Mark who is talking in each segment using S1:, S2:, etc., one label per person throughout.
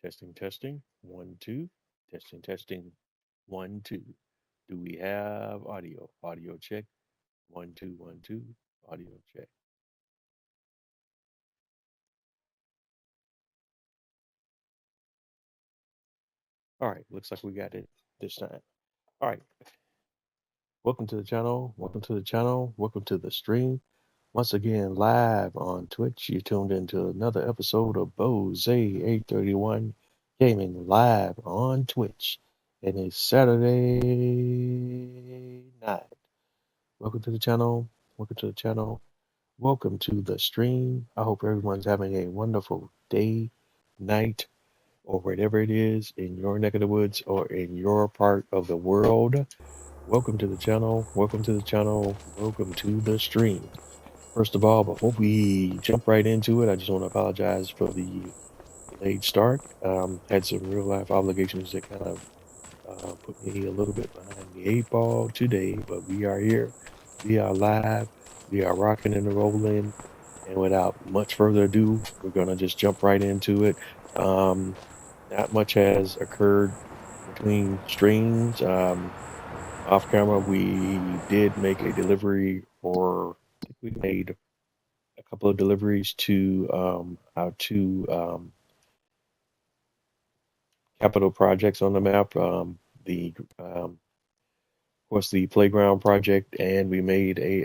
S1: Testing, testing. 1, 2. Testing, testing. 1, 2. Do we have audio? Audio check. 1, 2, 1, 2. Audio check. All right. Looks like we got it this time. All right. Welcome to the channel. Welcome to the channel. Welcome to the stream. Once again, live on Twitch. You tuned into another episode of Bose 831 Gaming live on Twitch. And it's Saturday night. Welcome to the channel. Welcome to the channel. Welcome to the stream. I hope everyone's having a wonderful day, night, or whatever it is in your neck of the woods or in your part of the world. Welcome to the channel. Welcome to the channel. Welcome to the stream. First of all, before we jump right into it, I just want to apologize for the late start. Had some real life obligations that kind of put me a little bit behind the eight ball today, but we are here. We are live. We are rocking and rolling. And without much further ado, we're going to just jump right into it. Not much has occurred between streams. Off camera, we did make a delivery, or I think we made a couple of deliveries to our two capital projects on the map. Of course, the playground project, and we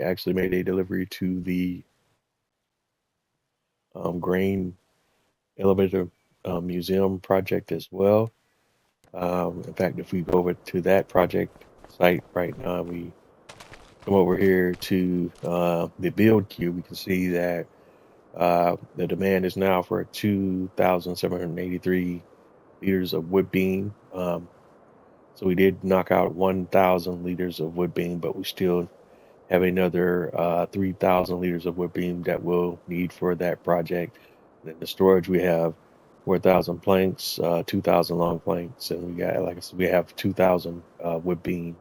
S1: actually made a delivery to the grain elevator museum project as well. In fact, if we go over to that project site right now, we come over here to the build queue, we can see that the demand is now for 2,783 liters of wood beam. So we did knock out 1,000 liters of wood beam, but we still have another 3,000 liters of wood beam that we'll need for that project. And in the storage, we have 4,000 planks, 2,000 long planks, and we got, like I said, we have 2,000 wood beam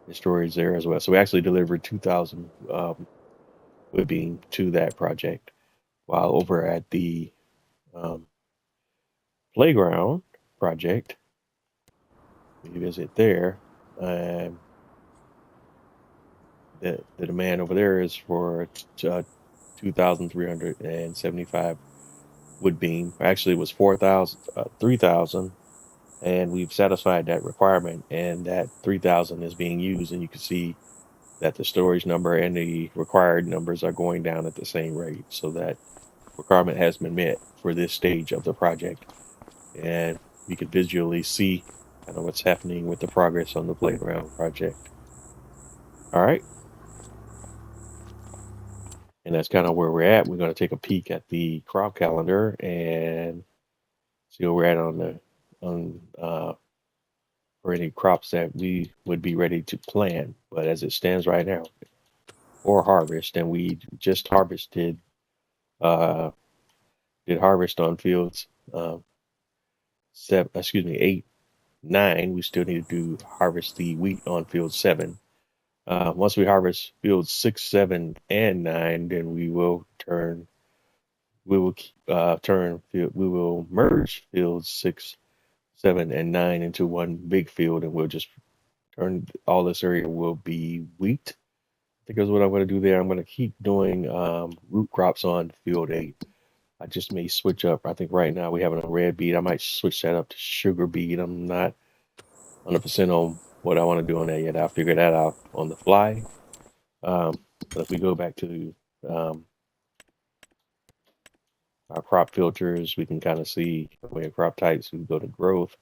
S1: in storage there as well. So we actually delivered 2,000 wood beam to that project. While over at the playground project, we visit there. The demand over there is for 2,375 wood beam. Actually, it was 3,000, and we've satisfied that requirement, and that 3,000 is being used, and you can see that the storage number and the required numbers are going down at the same rate. So that requirement has been met for this stage of the project, and you can visually see kind of what's happening with the progress on the playground project. All right. And that's kind of where we're at. We're going to take a peek at the crop calendar and see where we're at for any crops that we would be ready to plant. But as it stands right now, or harvest, and we just harvested, did harvest on fields 8, 9. We still need to harvest the wheat on field 7. Once we harvest fields 6, 7, and 9, then we will merge fields 6, 7, and 9 into one big field, and we'll just turn all this area will be wheat. I think that's what I'm going to do there. I'm going to keep doing root crops on field 8. I just may switch up. I think right now we have a red beet. I might switch that up to sugar beet. I'm not 100% on what I want to do on that yet. I'll figure that out on the fly. But if we go back to our crop filters, we can kind of see where crop types. We go to growth.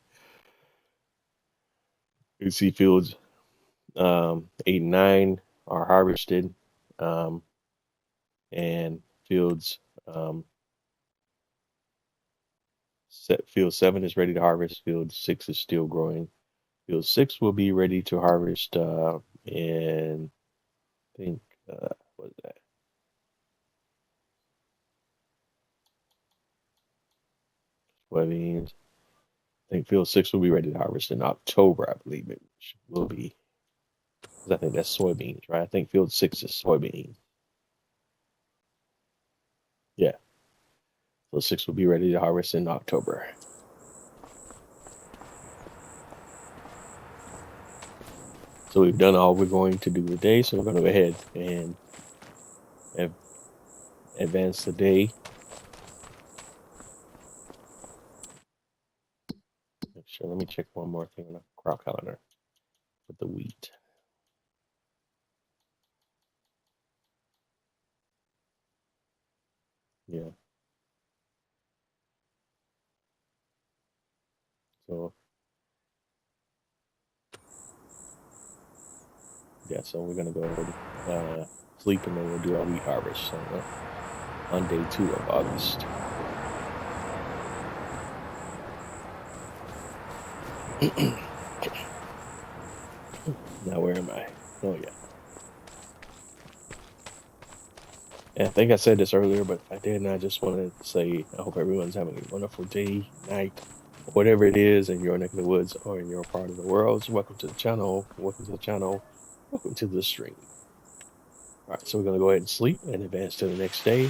S1: You see fields 8 and 9 are harvested, and field 7 is ready to harvest. Field 6 is still growing. Field 6 will be ready to harvest in, I think, what is that? Soybeans. I think field 6 will be ready to harvest in October, I believe it will be. Because I think that's soybeans, right? I think field 6 is soybeans. Yeah. Field 6 will be ready to harvest in October. So we've done all we're going to do today. So we're going to go ahead and advance the day. Sure, let me check one more thing on the crop calendar with the wheat. Yeah. So yeah, so we're gonna go sleep and then we'll do our wheat harvest on day 2 of August. Now where am I? Oh yeah. And I think I said this earlier, but if I didn't, I just wanted to say I hope everyone's having a wonderful day, night, whatever it is in your neck of the woods or in your part of the world. So welcome to the channel. Welcome to the channel. Welcome to the stream. All right, so we're gonna go ahead and sleep and advance to the next day.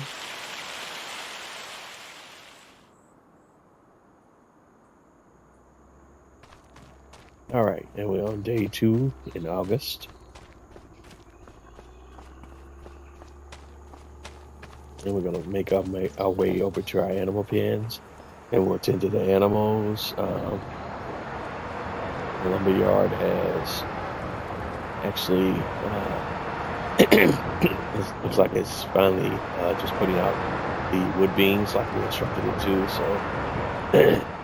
S1: All right, and we're on day 2 in August. And we're going to make our way over to our animal pens. And we'll tend to the animals. The lumberyard has actually, it looks like it's finally just putting out the wood beams like we instructed it to. So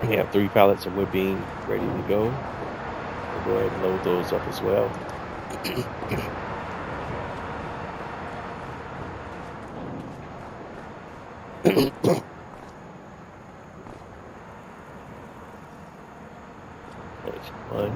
S1: we have 3 pallets of wood beam ready to go. We'll go ahead and load those up as well. There's one.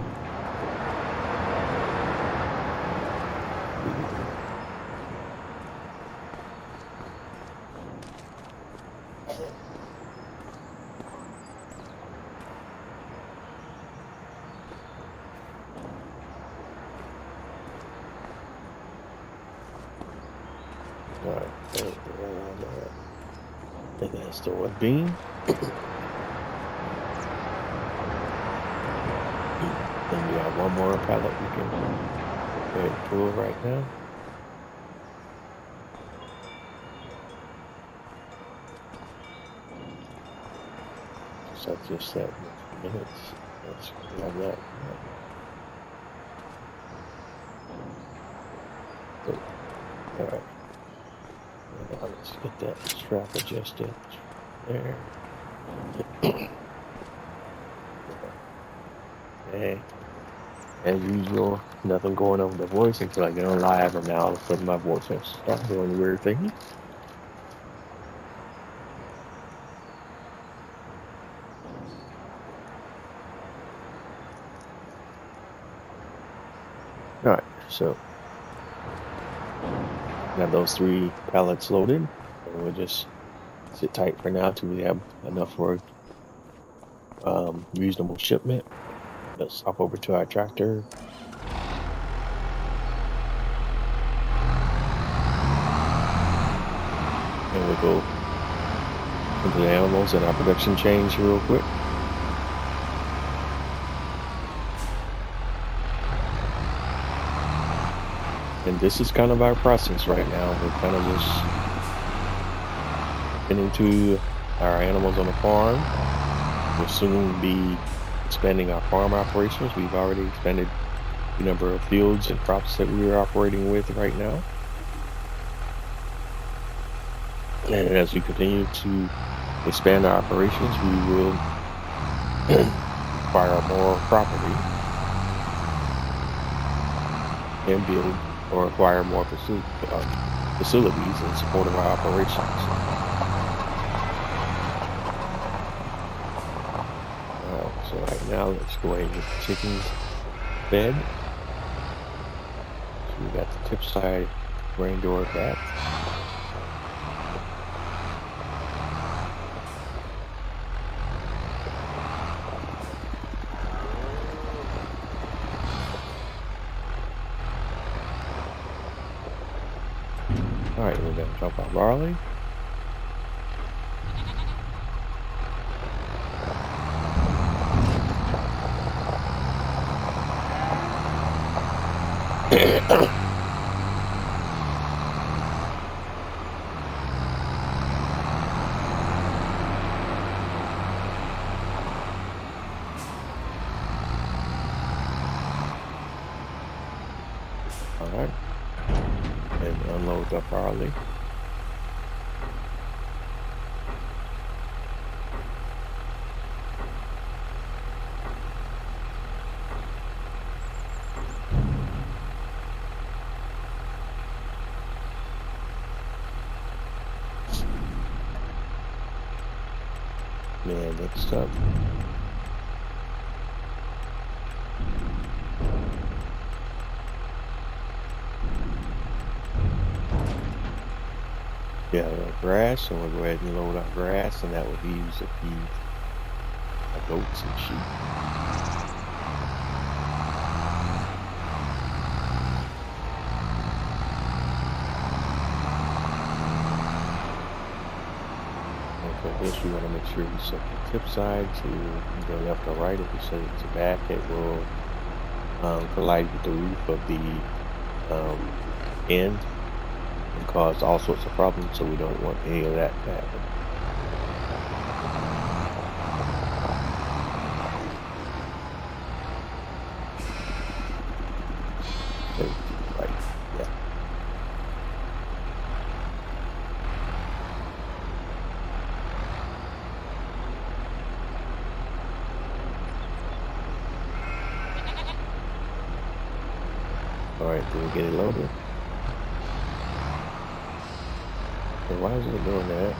S1: All right, I think that's the wood beam. Then we have one more pallet we can go ahead and pull right now. So just that minutes. Let's grab that. All right. Now let's get that strap adjusted there. Okay. As usual, nothing going on with the voice until I get on live, and now all of a sudden my voice has started doing weird things. All right, so got those 3 pallets loaded, and we'll just sit tight for now till we have enough for reasonable shipment. Let's hop over to our tractor. And we'll go into the animals and our production change real quick. And this is kind of our process right now. We're kind of just getting to our animals on the farm. We'll soon be expanding our farm operations. We've already expanded the number of fields and crops that we are operating with right now. And as we continue to expand our operations, we will acquire more property and build or acquire more facilities in support of our operations. So right now, let's go ahead and get the chickens fed. So we got the tip side grain door back. All right, we're going to drop our barley. All right, and unload the barley. And next up, yeah, grass, and we'll go ahead and load our grass, and that will be used to feed our goats and sheep. And for this, we want to make sure we set the tip side to either left or right. If we set it to back, it will collide with the roof of the end and cause all sorts of problems, so we don't want any of that to happen. Right, yeah. All right, do we get it loaded? And why is it doing that?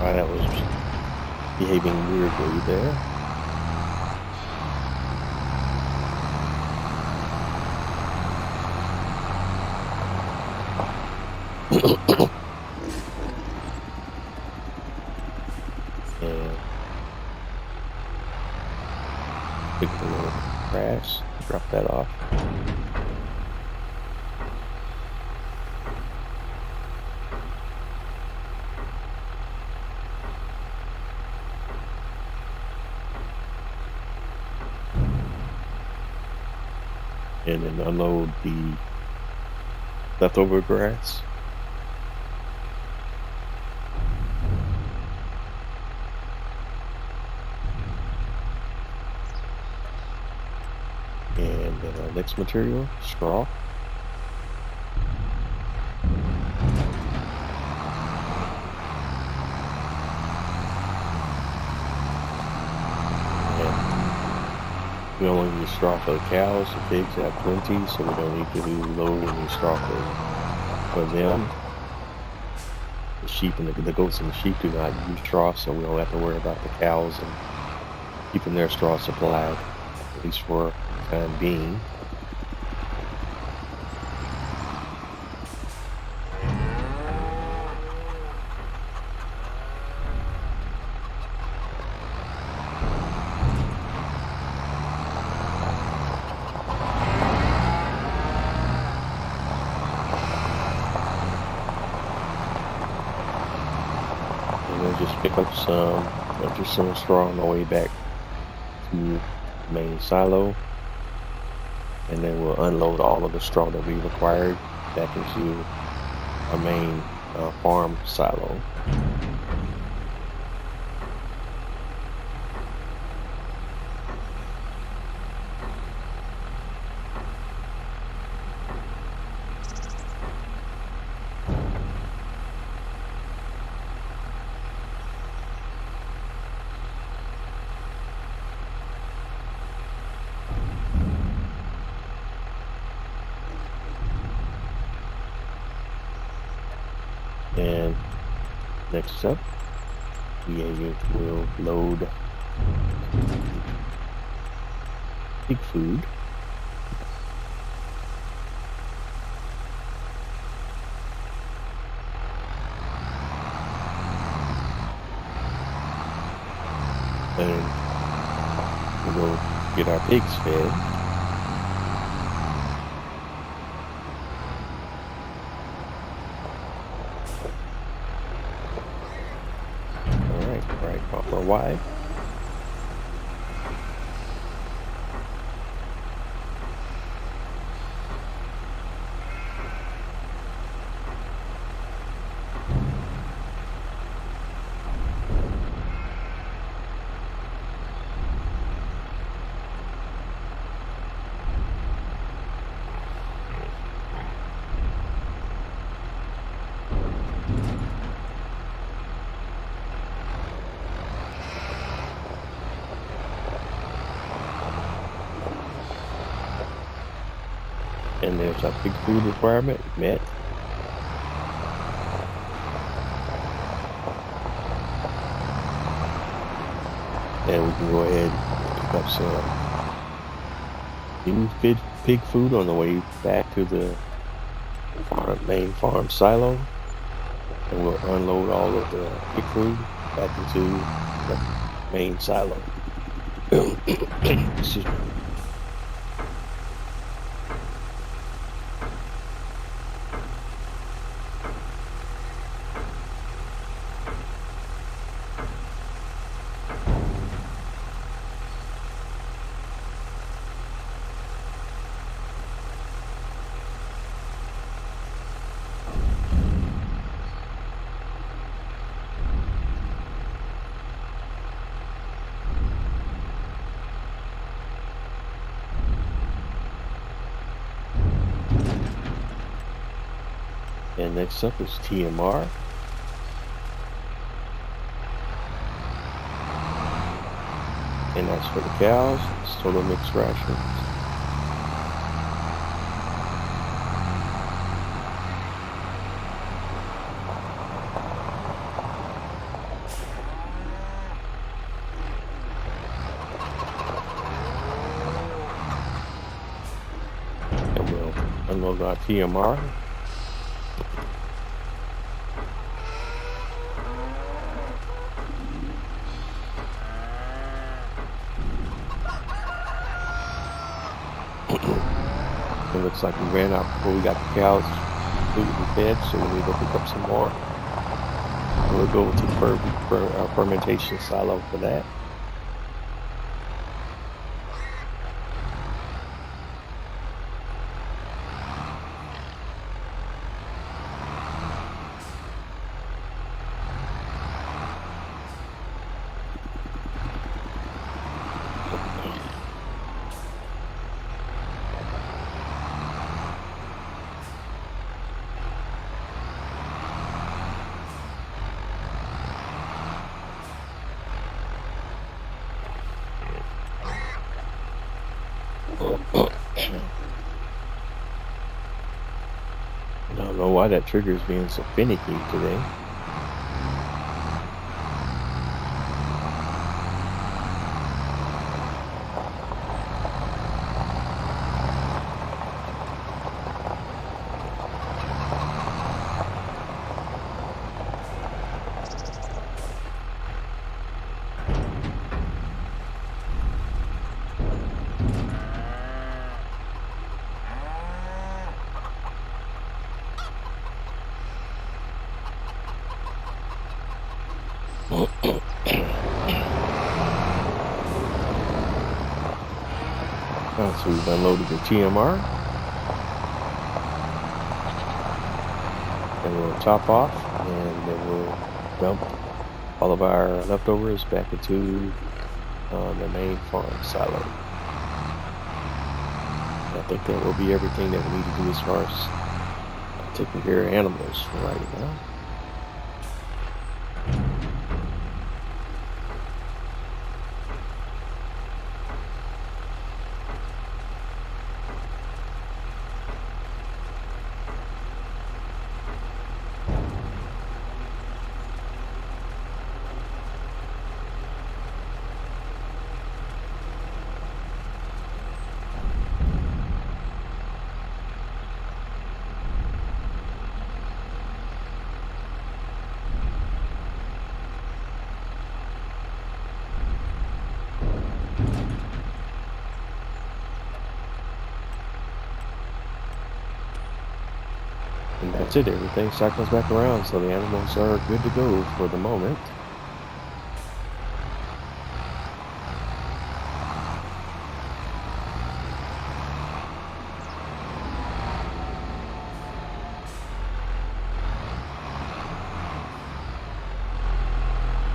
S1: That was behaving weirdly there. And pick the little grass, drop that off. And then unload the leftover grass. And then our next material, straw. We only use straw for the cows. The pigs have plenty, so we don't need to load any straw for them. The sheep and the goats and the sheep do not use straw, so we don't have to worry about the cows and keeping their straw supplied, at least for the time being. Just pick up some straw on the way back to the main silo, and then we'll unload all of the straw that we required back into our main farm silo. And next up, we will load pig food. and we go get our pigs fed. Right off our Y. And there's our pig food requirement met. And we can go ahead and pick up some new pig food on the way back to the main farm silo. And we'll unload all of the pig food back into the main silo. Excuse me. And next up is TMR. And that's for the cows. It's total mixed rations. And we'll unload our TMR. It looks like we ran out before we got the cows food and fed, so we need to pick up some more. And we'll go to the fermentation silo for that. I don't know why that trigger is being so finicky today. So we've unloaded the TMR, and we'll top off, and then we'll dump all of our leftovers back into the main farm silo. And I think that will be everything that we need to do as far as taking care of animals for right now. And that's it. Everything cycles back around, so the animals are good to go for the moment.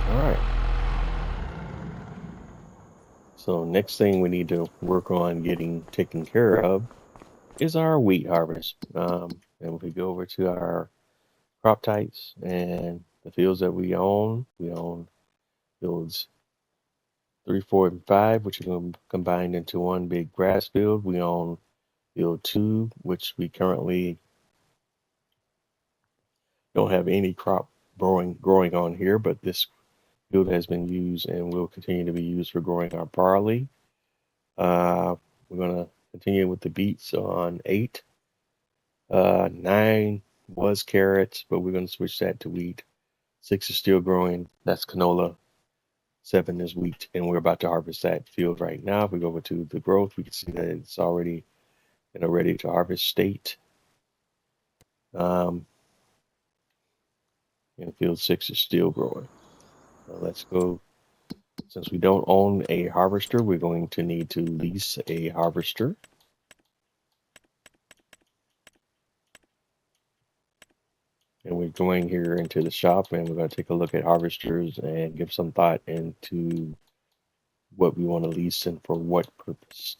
S1: All right. So next thing we need to work on getting taken care of is our wheat harvest. And if we go over to our crop types and the fields that we own fields 3, 4, and 5, which are combined into one big grass field. We own field 2, which we currently don't have any crop growing on here, but this field has been used and will continue to be used for growing our barley. We're going to continue with the beets on 8. 9 was carrots, but we're going to switch that to wheat. 6 is still growing. That's canola. 7 is wheat, and we're about to harvest that field right now. If we go over to the growth, we can see that it's already in a ready to harvest state. And field 6 is still growing. Let's go. Since we don't own a harvester, we're going to need to lease a harvester. And we're going here into the shop and we're going to take a look at harvesters and give some thought into what we want to lease and for what purpose.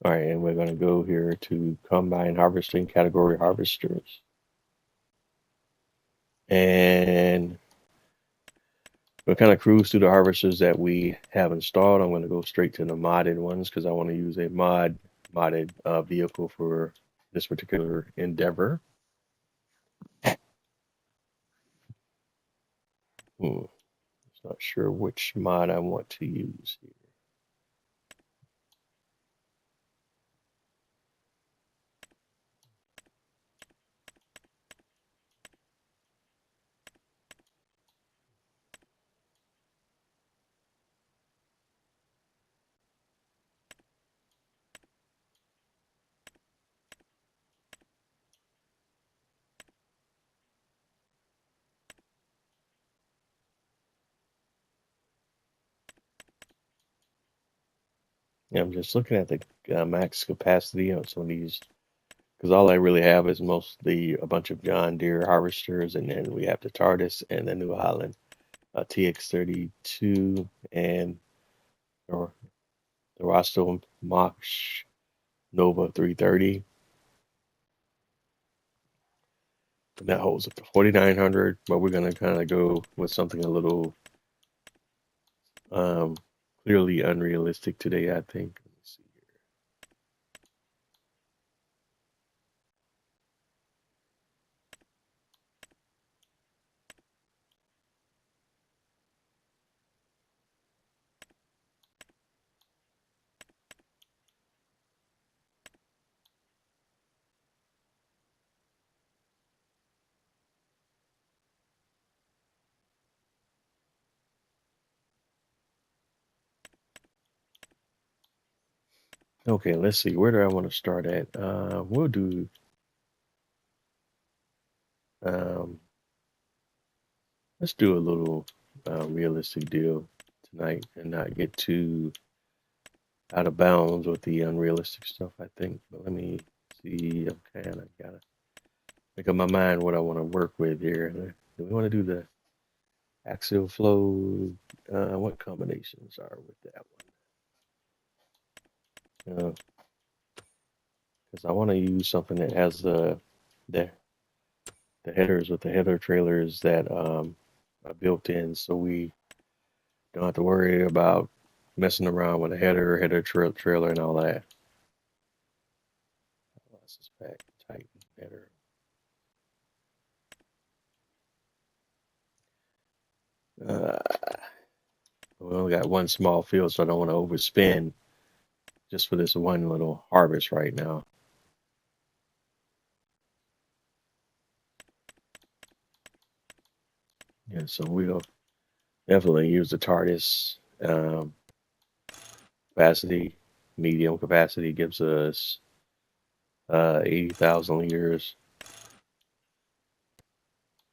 S1: All right, and we're going to go here to combine harvesting category harvesters. And we'll kind of cruise through the harvesters that we have installed. I'm going to go straight to the modded ones because I want to use a modded vehicle for this particular endeavor. Not sure which mod I want to use here. Yeah, I'm just looking at the max capacity on some of these because all I really have is mostly a bunch of John Deere harvesters, and then we have the TARDIS and the New Holland TX32 and the Rostel Mach Nova 330. And that holds up to 4,900, but we're going to kind of go with something a little clearly unrealistic today, I think. Let me see here. Okay, let's see. Where do I want to start at? We'll do um, let's do a little realistic deal tonight and not get too out of bounds with the unrealistic stuff, I think. But let me see. Okay, and I gotta make up my mind what I want to work with here. Do we want to do the axial flow? What combinations are with that one? Because I want to use something that has the headers with the header trailers that are built in, so we don't have to worry about messing around with a header trailer, and all that. This is back, Titan header. We only got one small field, so I don't want to overspend just for this one little harvest right now. Yeah, so we'll definitely use the TARDIS. Capacity, medium capacity gives us 80,000 liters.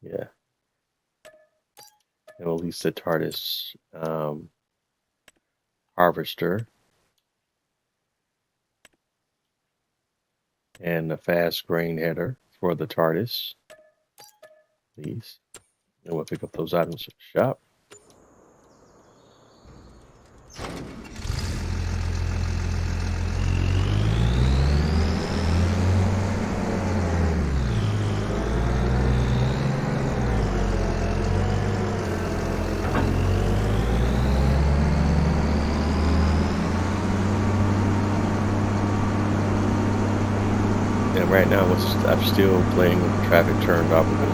S1: Yeah, and we'll lease the TARDIS harvester and the fast grain header for the TARDIS. These, and we'll pick up those items at the shop. And right now, I'm still playing with the traffic turned off because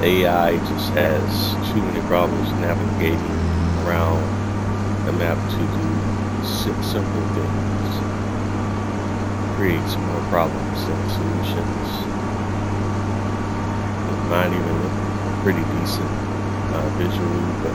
S1: the AI just has too many problems navigating around the map to do simple things. It creates more problems than solutions. Mine even look pretty decent visually, but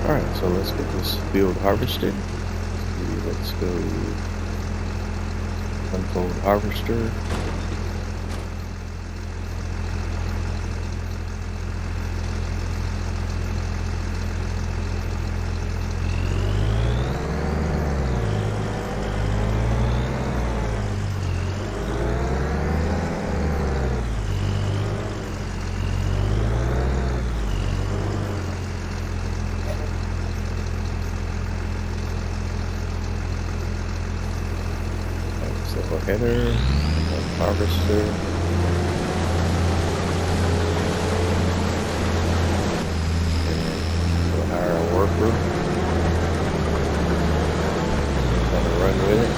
S1: alright, so let's get this field harvested. Let's go unfold harvester. So header, harvester. And we'll hire a worker. Gotta run with it.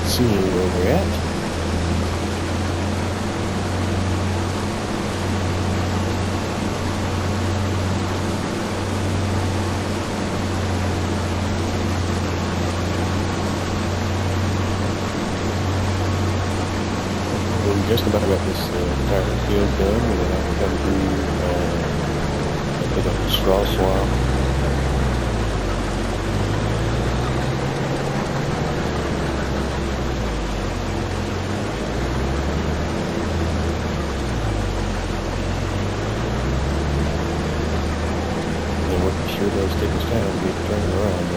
S1: seeing where we're at. We just about got this entire field done. We're gonna have to come through and pick up the straw swamp. And what sure does take us time to get turned around.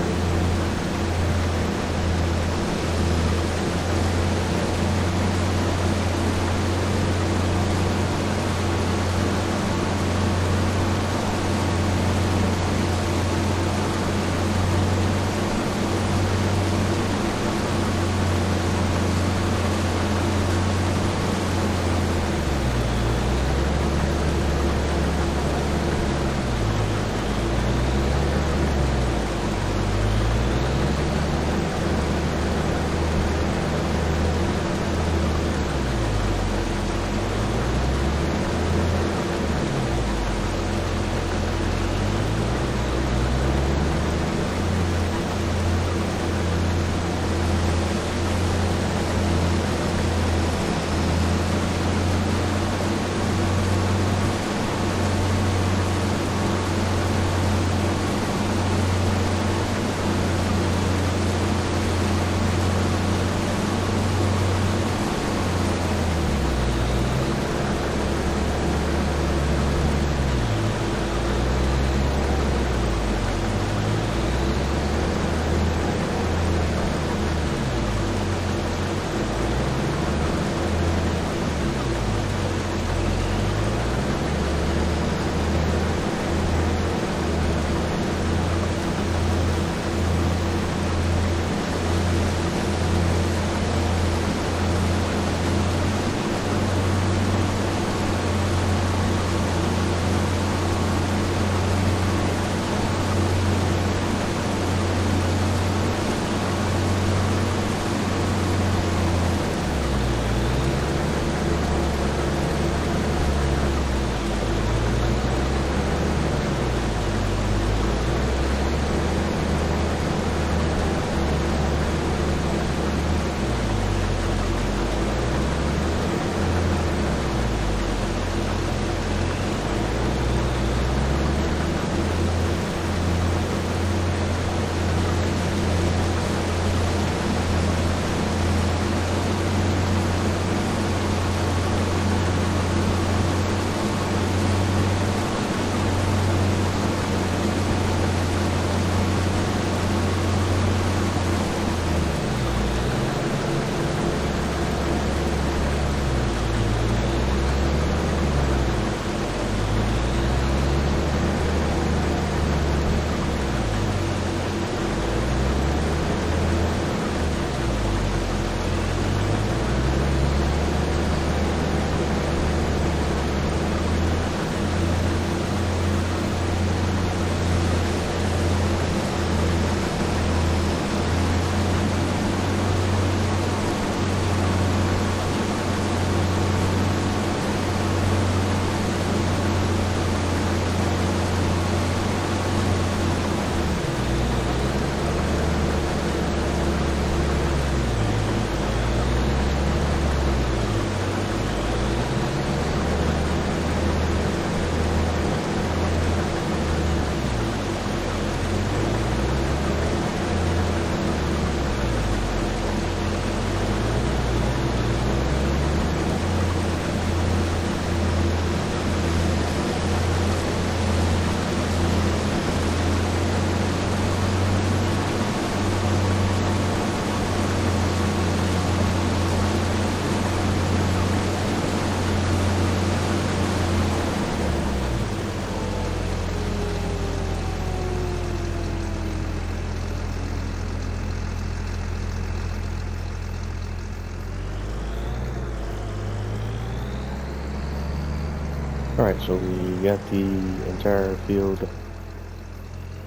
S1: All right, so we got the entire field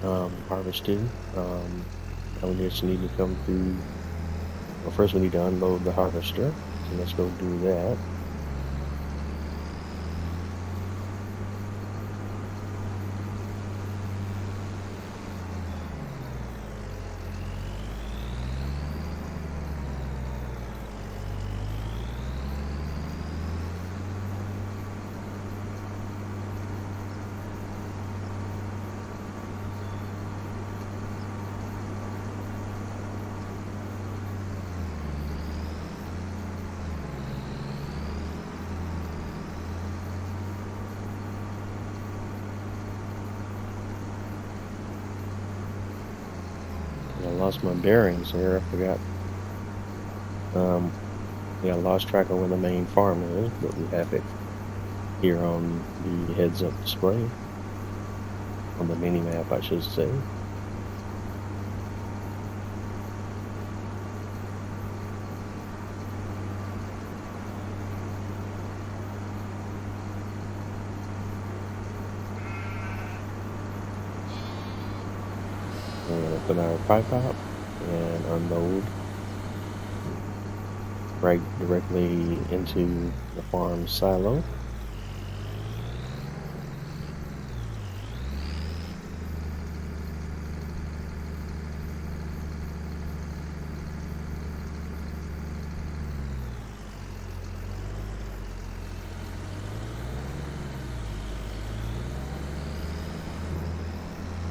S1: harvested. Now we just need to come through Well, first we need to unload the harvester. So let's go do that. I lost my bearings here. I forgot. Yeah, I lost track of where the main farm is, but we have it here on the heads-up display, on the mini map, I should say. We're going to put our pipe out and unload right directly into the farm silo.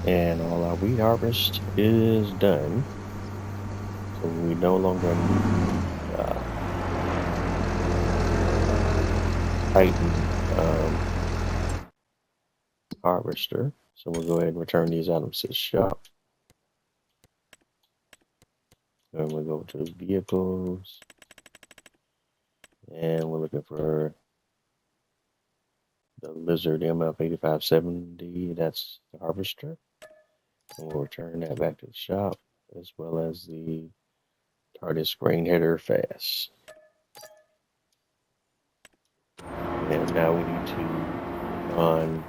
S1: And all our wheat harvest is done. So we no longer need Titan harvester. So we'll go ahead and return these items to the shop. And we'll go to vehicles. And we're looking for the Lizard MF8570. That's the harvester. And we'll return that back to the shop, as well as the TARDIS grain header fast. And now we need to work on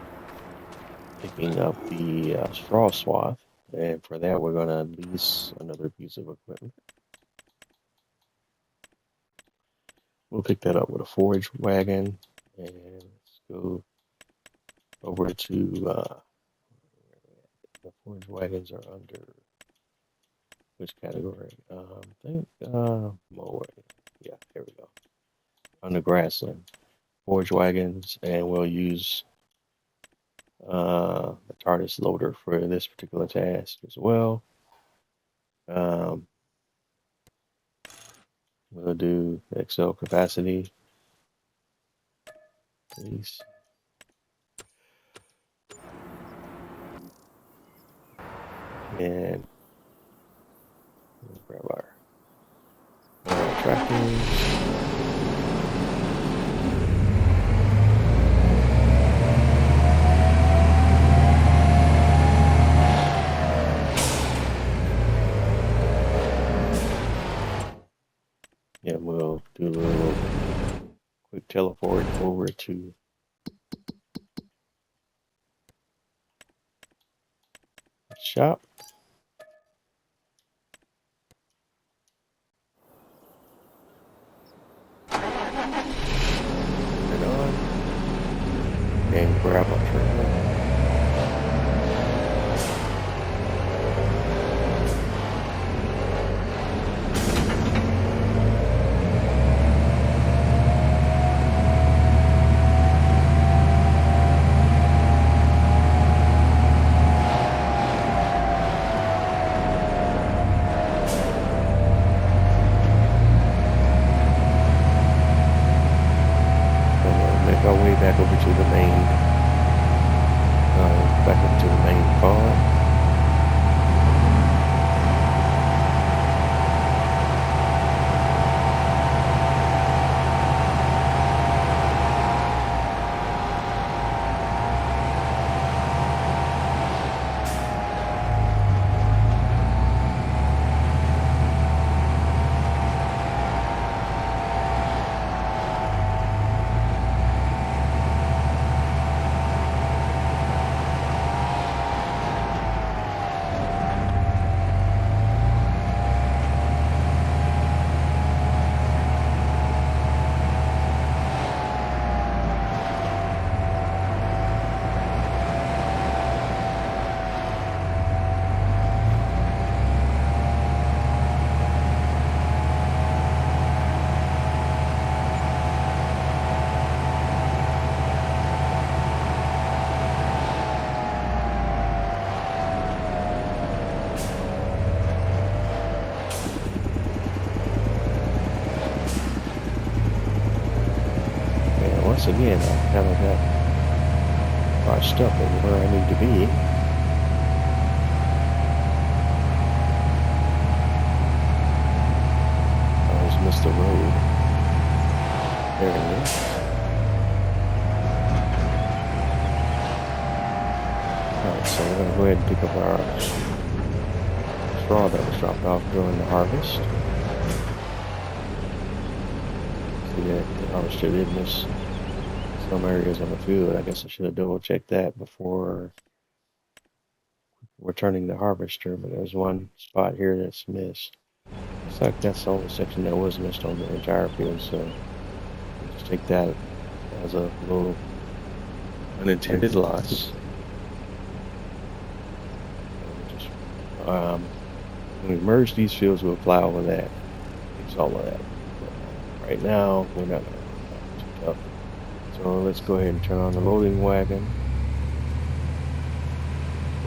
S1: picking up the straw swath. And for that, we're going to lease another piece of equipment. We'll pick that up with a forage wagon. And let's go over to the forage wagons are under which category? I think mower. Yeah, here we go. Under grassland. Forage wagons, and we'll use the TARDIS loader for this particular task as well. We'll do XL capacity, please. And we'll grab our tractors. And we'll do a little quick teleport over to the shop. Turn it on and grab a trailer. Our way back over to the main once again, I kind of got botched up in where I need to be. I always miss the road. There it is. Alright, so we're going to go ahead and pick up our straw that was dropped off during the harvest. See that the harvester did miss some areas on the field. I guess I should have double checked that before returning the harvester, but there's one spot here that's missed. Looks like that's the only section that was missed on the entire field, so we'll just take that as a little unintended loss. When we merge these fields, we'll fly over that, fix all of that. But right now, we're not too tough. So let's go ahead and turn on the loading wagon.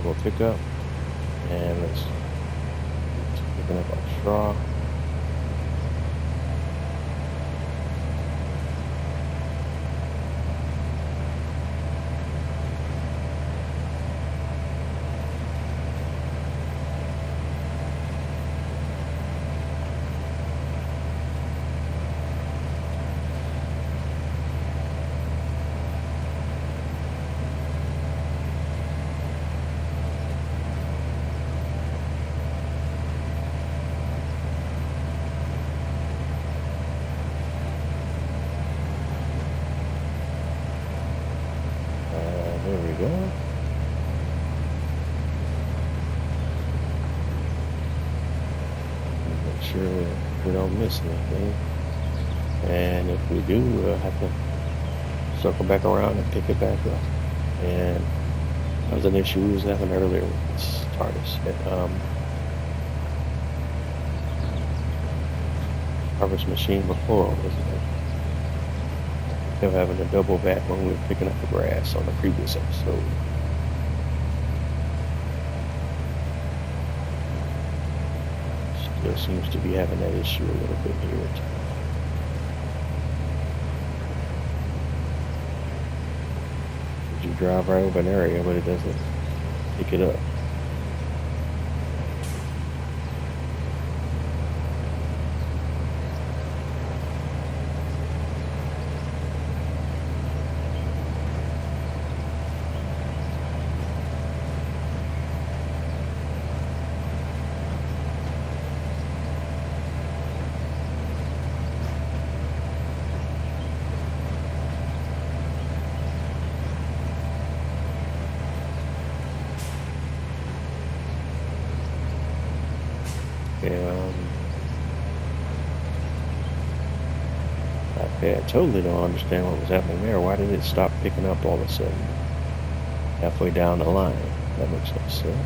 S1: We'll pick up, and let's picking up our straw. There we go. Make sure we don't miss anything. And if we do, we'll have to circle back around and pick it back up. And that was an issue we was having earlier with this TARDIS. Harvest machine before, wasn't it? Kept having to double back when we were picking up the grass on the previous episode. Still seems to be having that issue a little bit here. You drive right over an area, but it doesn't pick it up. I totally don't understand what was happening there. Why did it stop picking up all of a sudden? Halfway down the line. That makes no sense.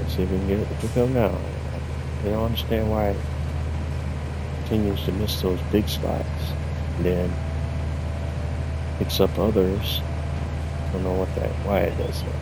S1: See if we can get it to pick up now. I don't understand why it continues to miss those big spots and then picks up others. I don't know why it does that.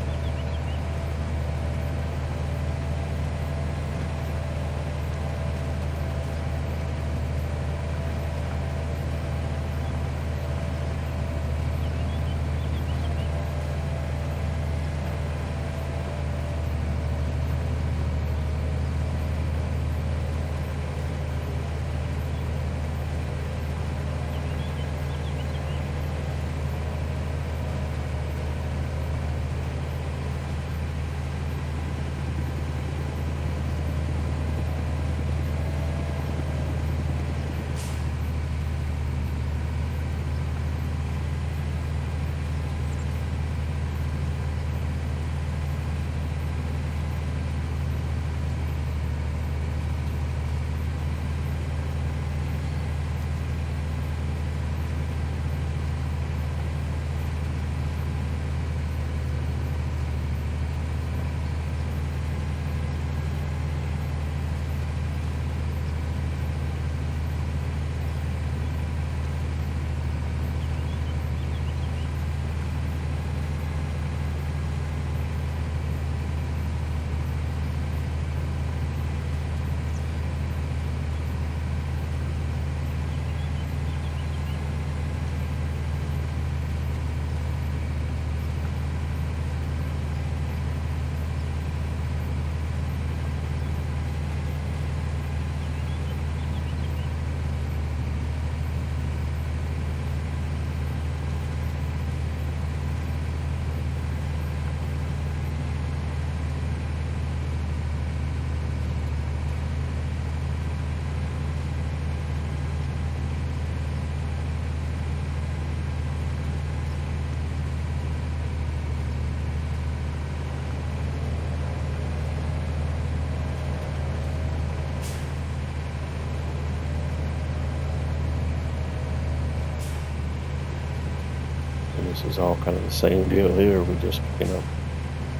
S1: this is all kind of the same deal here. We're just picking up,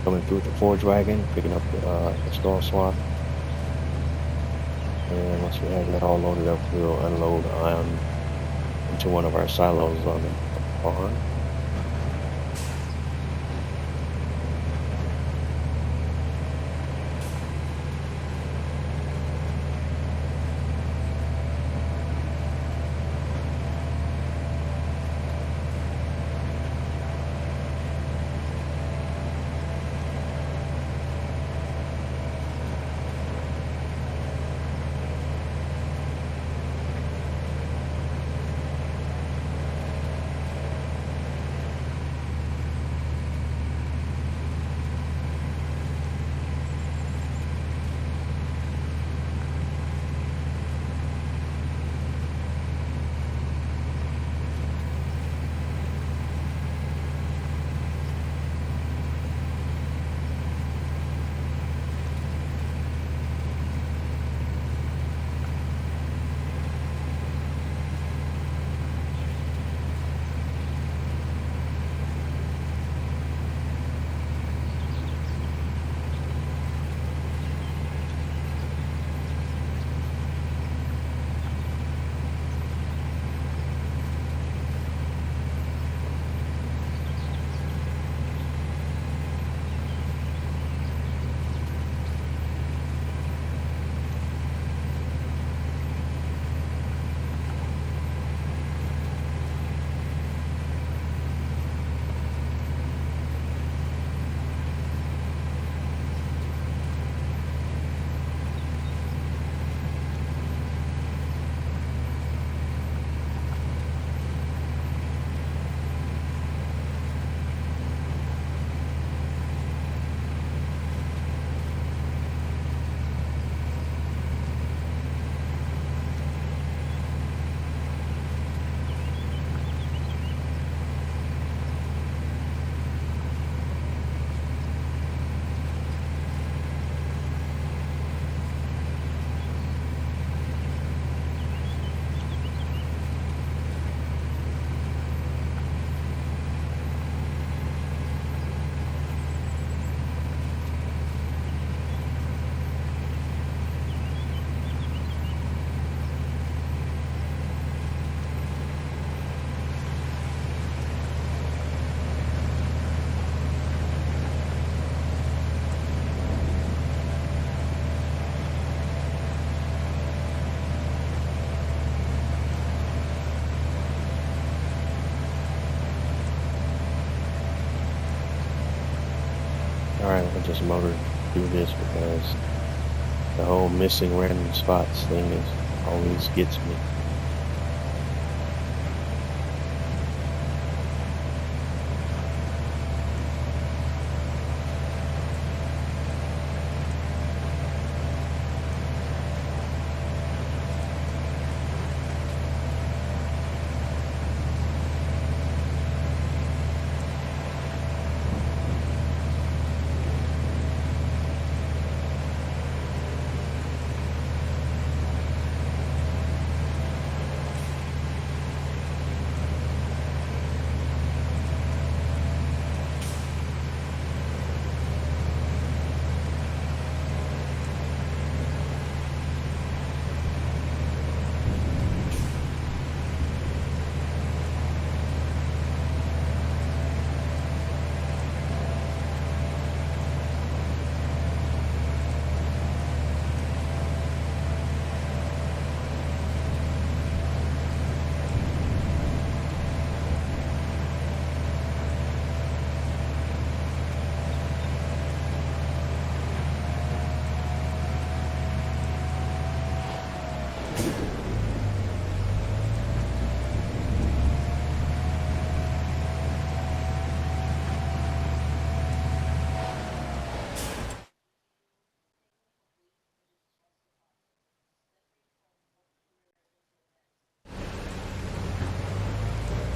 S1: coming through the forge wagon, picking up the store swap. And once we have that all loaded up, we'll unload into one of our silos on the barn. Alright, I'll just motor through this because the whole missing random spots thing always gets me.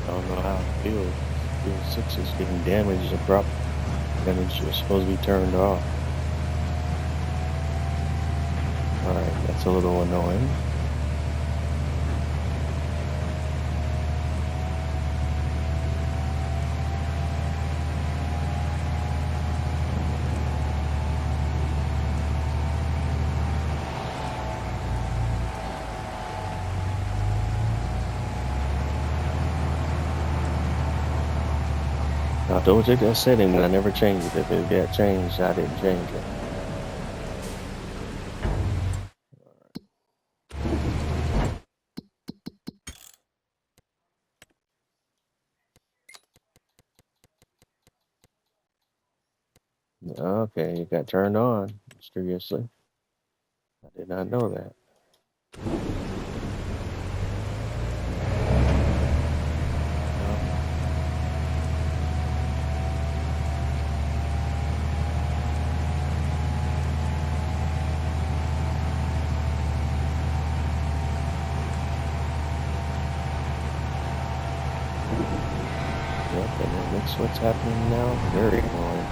S1: I don't know how it feels. Field 6 is getting damaged abrupt and it's just supposed to be turned off. Alright, that's a little annoying. I told you that setting, but I never changed it. If it got changed, I didn't change it. Okay, it got turned on mysteriously. I did not know that. Yep, and then that's what's happening now. Very annoying.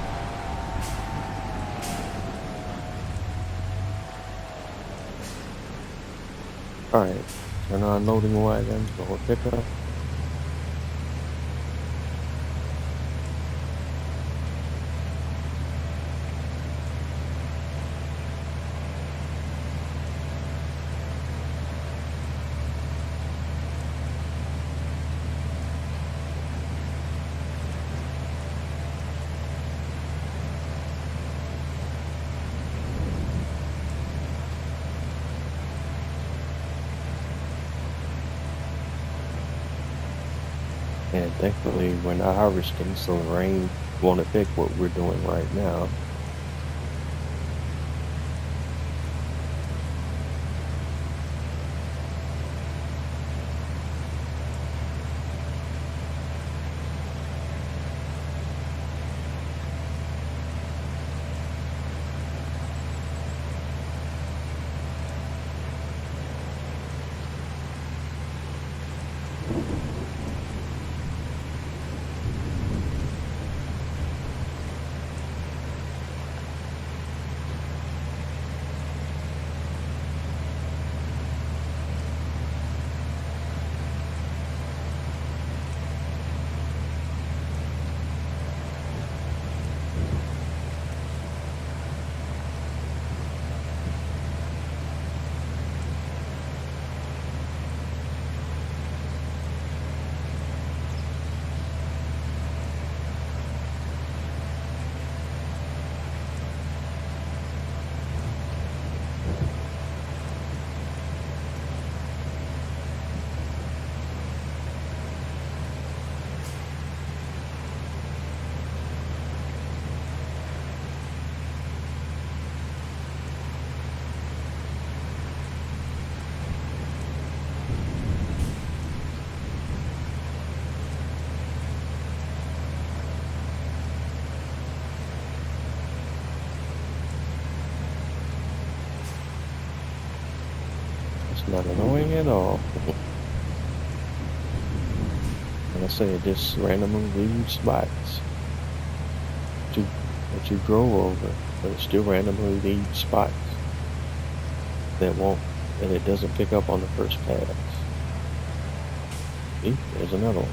S1: Alright, turn on loading wagons, go pickup. And thankfully, we're not harvesting, so the rain won't affect what we're doing right now. It's not annoying at all. Like I say, it just randomly leaves spots that you drove over, but it still randomly leaves spots that it doesn't pick up on the first pass. See, there's another one.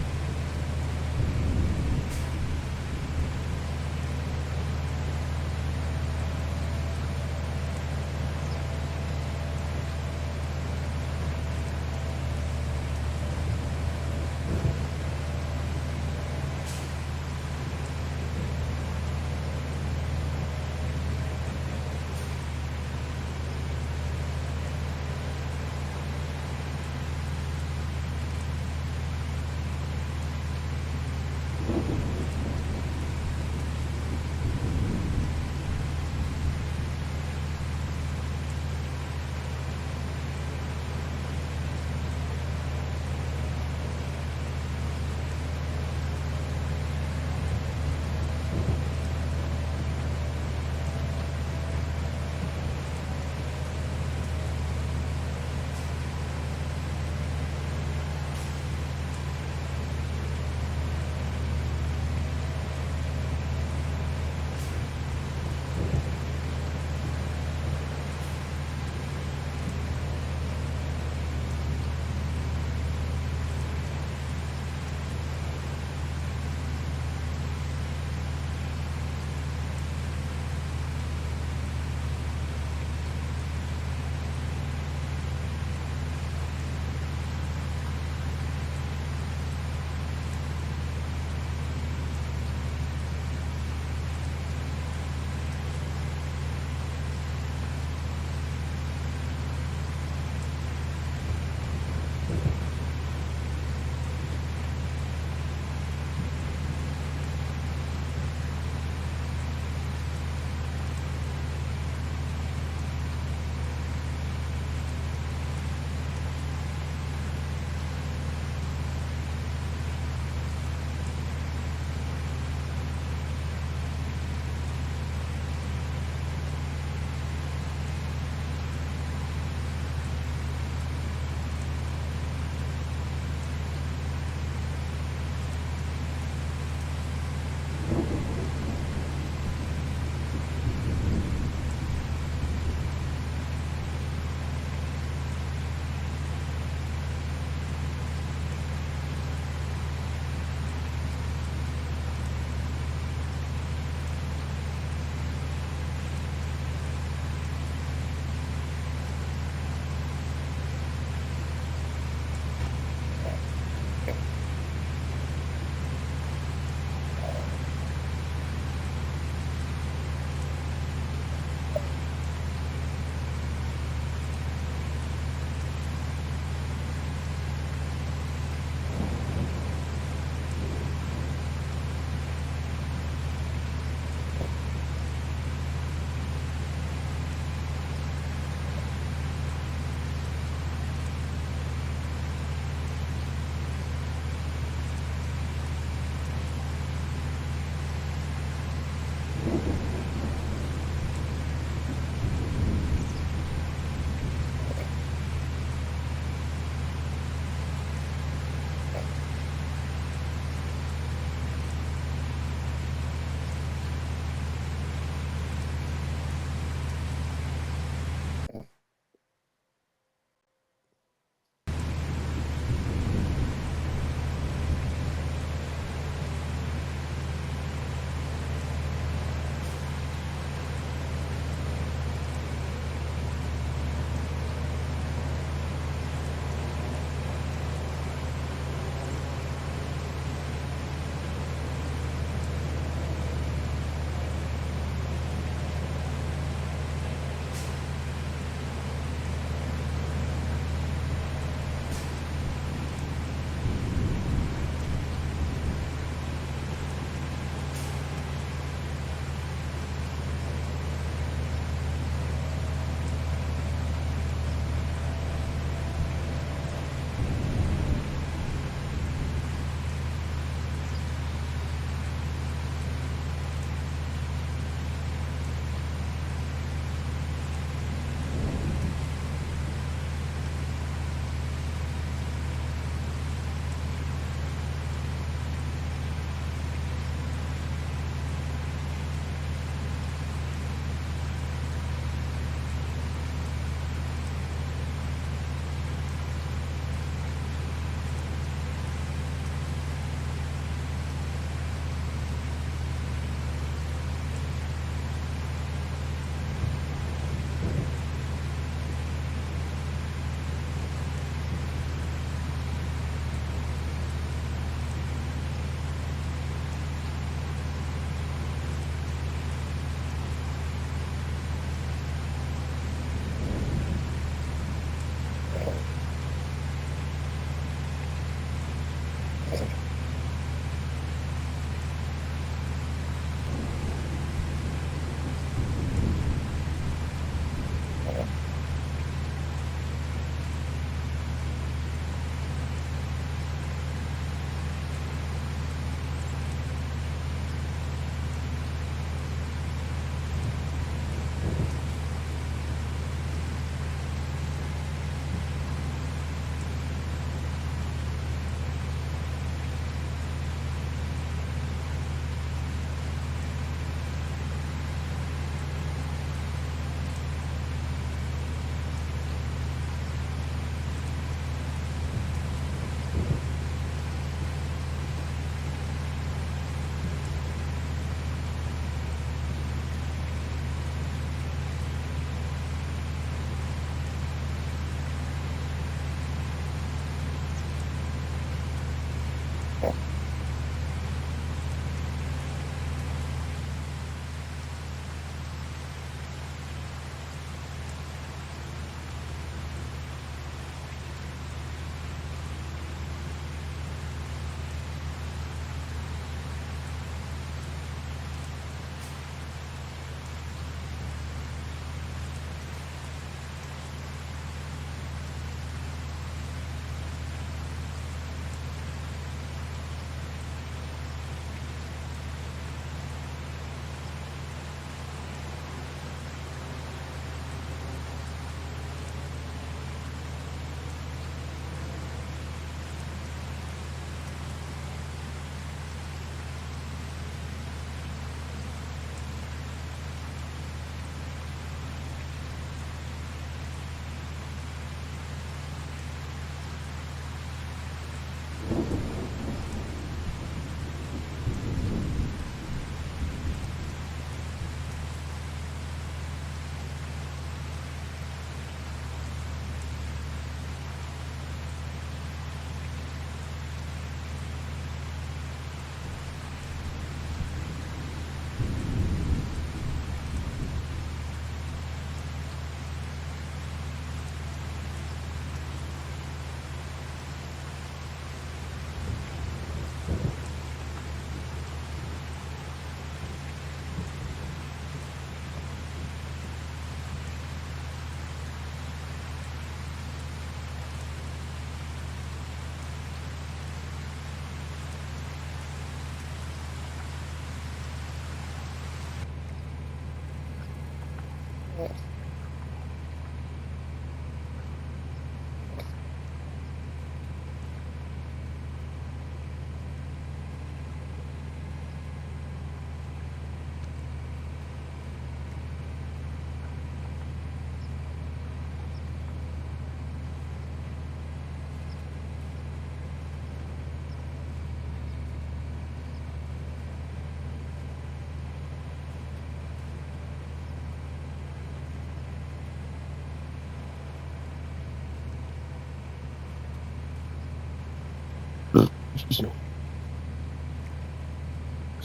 S1: This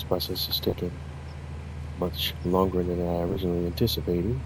S1: process is taking much longer than I originally anticipated.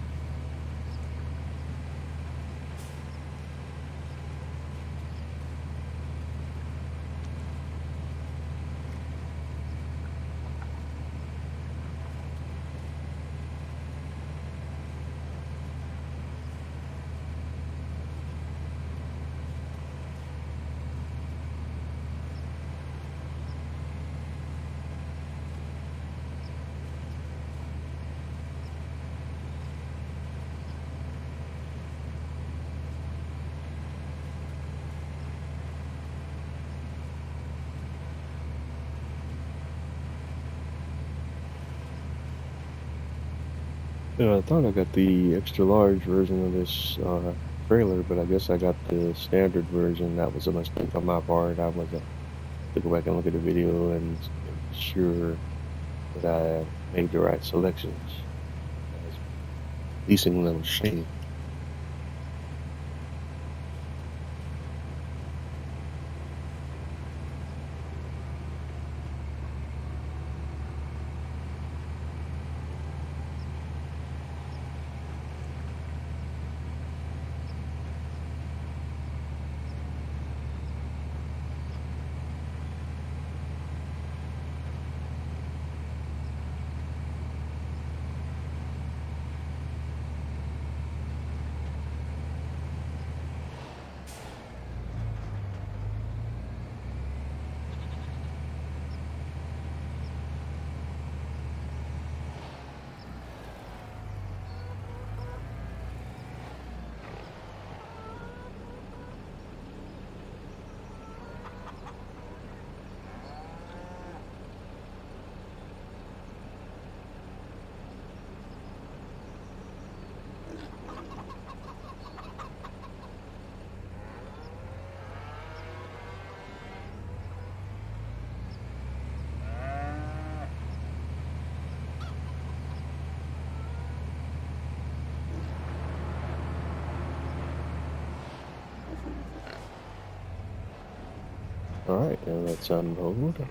S1: I thought I got the extra large version of this trailer, but I guess I got the standard version. That was a mistake on my part. I was to go back and look at the video and ensure that I made the right selections. I was leasing a little shady. All right, now let's unload.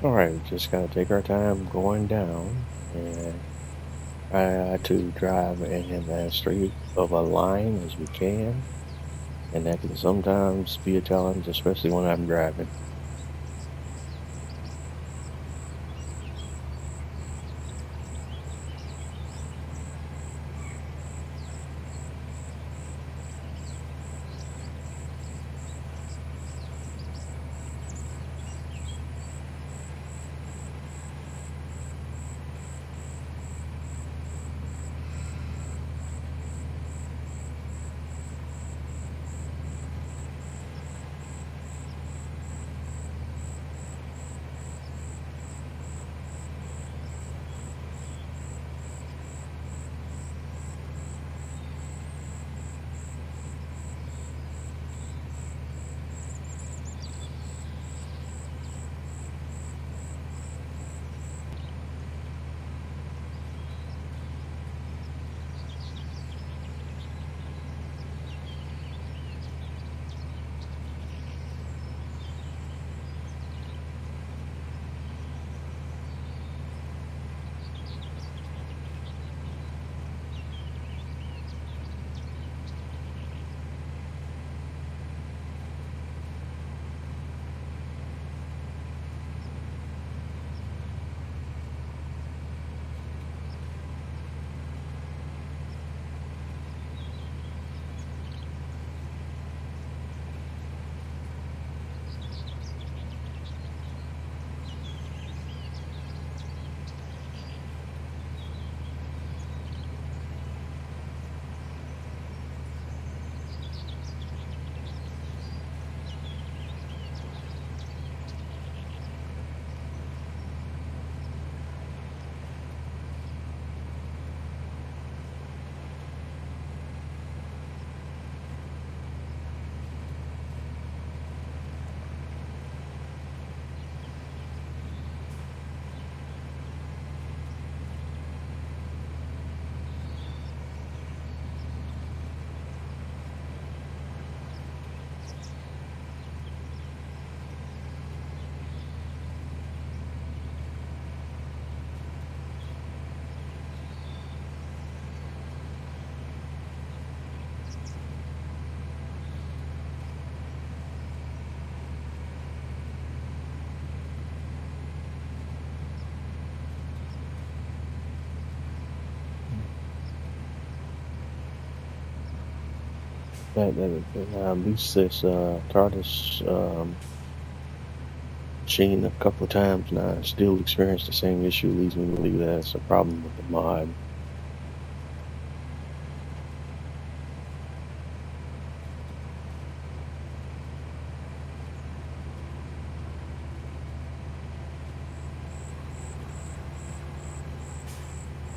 S1: All right, just gotta take our time going down and try to drive in as straight of a line as we can. And that can sometimes be a challenge, especially when I'm driving. At least this TARDIS machine a couple of times now. I still experience the same issue. Leads me to believe that it's a problem with the mod.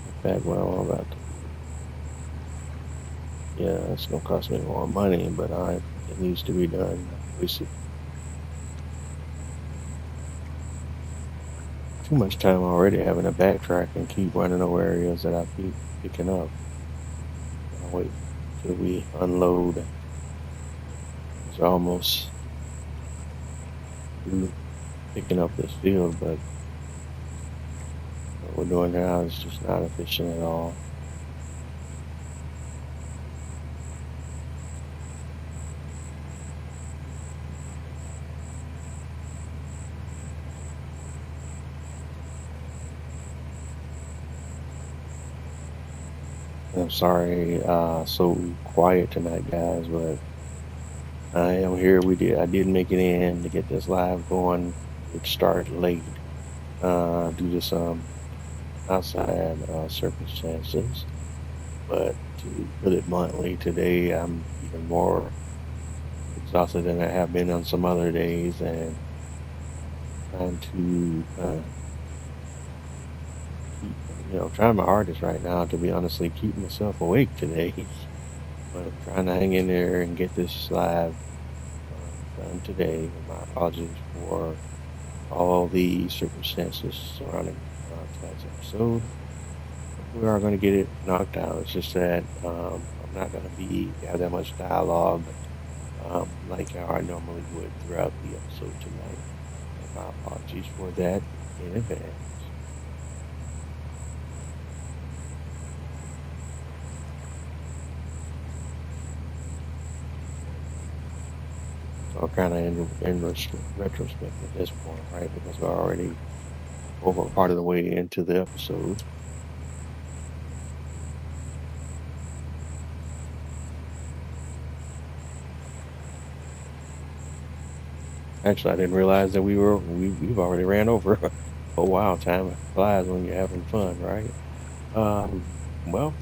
S1: In fact, well, I'm about to, yeah, it's gonna cost me more money, but it needs to be done. I wasted too much time already having to backtrack and keep running over areas that I keep picking up. I'll wait till we unload. It's almost through picking up this field, but what we're doing now is just not efficient at all. I'm sorry, so quiet tonight, guys, but I am here. I did make it in to get this live going. It started late due to some outside circumstances, but to put it bluntly, today I'm even more exhausted than I have been on some other days, and trying to keep, trying my hardest right now to be honestly keep myself awake today. But I'm trying to hang in there and get this live done today. My apologies for all the circumstances surrounding tonight's episode. We are going to get it knocked out. It's just that I'm not going to have that much dialogue like how I normally would throughout the episode tonight. And my apologies for that in advance. So kind of in retrospect at this point, right? Because we're already over part of the way into the episode. Actually, I didn't realize that we've already ran over. Oh wow, time flies when you're having fun, right? Well,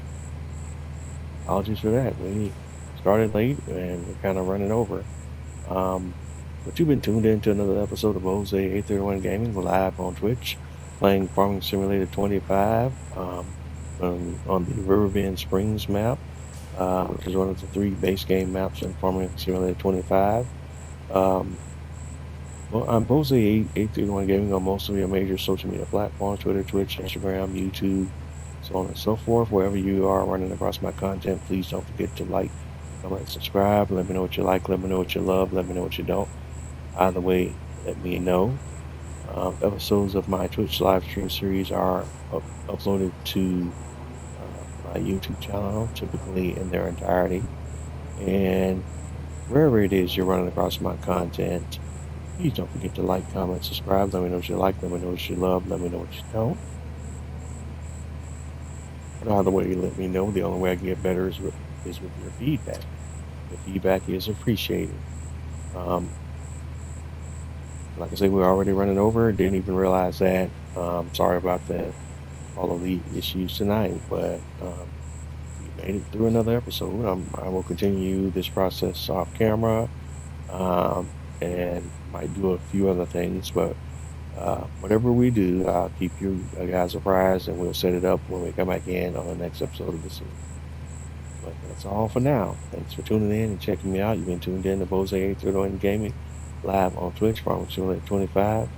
S1: apologies for that. We started late and we're kind of running over. But you've been tuned in to another episode of Jose 831 Gaming live on Twitch, playing Farming Simulator 25 on the Riverbend Springs map, which is one of the 3 base game maps in Farming Simulator 25. Well, I'm Jose 831 Gaming on most of your major social media platforms: Twitter, Twitch, Instagram, YouTube, so on and so forth. Wherever you are running across my content, please don't forget to like, comment, subscribe. Let me know what you like. Let me know what you love. Let me know what you don't. Either way, let me know. Episodes of my Twitch live stream series are uploaded to my YouTube channel, typically in their entirety. And wherever it is you're running across my content, please don't forget to like, comment, subscribe. Let me know what you like. Let me know what you love. Let me know what you don't. But either way, let me know. The only way I can get better is with your feedback. The feedback is appreciated. Like I said, we're already running over. Didn't even realize that. Sorry about that. All of the issues tonight, but we made it through another episode. I will continue this process off camera, and might do a few other things, but whatever we do, I'll keep you guys apprised, and we'll set it up when we come back in on the next episode of the series. But that's all for now. Thanks for tuning in and checking me out. You've been tuned in to Bose 831 Gaming live on Twitch from 25,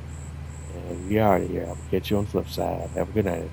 S1: and we are here. I'll catch you on the flip side. Have a good night.